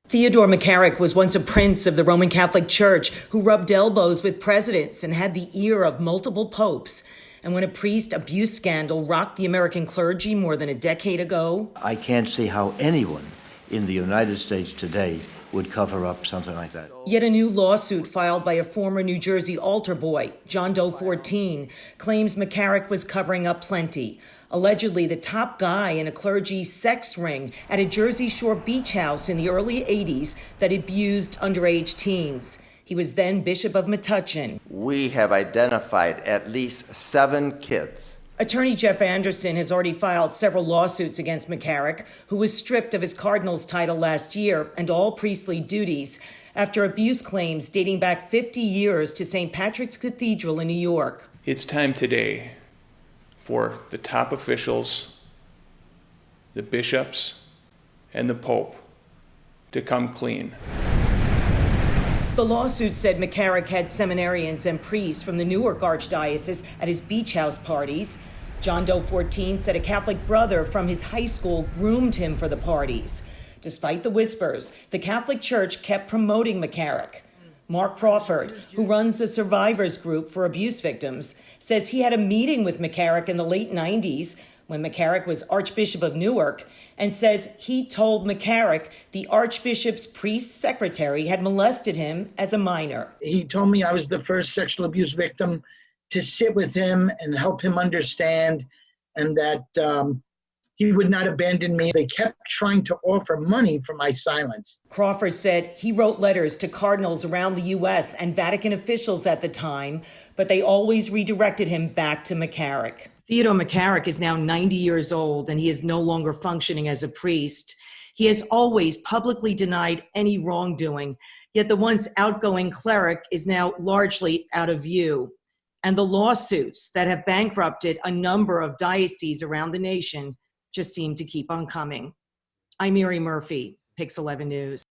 Theodore McCarrick was once a prince of the Roman Catholic Church who rubbed elbows with presidents and had the ear of multiple popes. And when a priest abuse scandal rocked the American clergy more than a decade ago, I can't see how anyone in the United States today would cover up something like that. Yet a new lawsuit filed by a former New Jersey altar boy, John Doe 14, claims McCarrick was covering up plenty. Allegedly the top guy in a clergy sex ring at a Jersey Shore beach house in the early 80s that abused underage teens. He was then Bishop of Metuchen. We have identified at least 7 kids. Attorney Jeff Anderson has already filed several lawsuits against McCarrick, who was stripped of his cardinal's title last year and all priestly duties after abuse claims dating back 50 years to St. Patrick's Cathedral in New York. It's time today for the top officials, the bishops, and the Pope to come clean. The lawsuit said McCarrick had seminarians and priests from the Newark Archdiocese at his beach house parties. John Doe 14 said a Catholic brother from his high school groomed him for the parties. Despite the whispers, the Catholic Church kept promoting McCarrick. Mark Crawford, who runs a survivors group for abuse victims, says he had a meeting with McCarrick in the late 90s when McCarrick was Archbishop of Newark, and says he told McCarrick the Archbishop's priest secretary had molested him as a minor. He told me I was the first sexual abuse victim to sit with him and help him understand, and that he would not abandon me. They kept trying to offer money for my silence. Crawford said he wrote letters to cardinals around the U.S. and Vatican officials at the time, but they always redirected him back to McCarrick. Theodore McCarrick is now 90 years old, and he is no longer functioning as a priest. He has always publicly denied any wrongdoing, yet the once outgoing cleric is now largely out of view. And the lawsuits that have bankrupted a number of dioceses around the nation just seem to keep on coming. I'm Mary Murphy, Pix 11 News.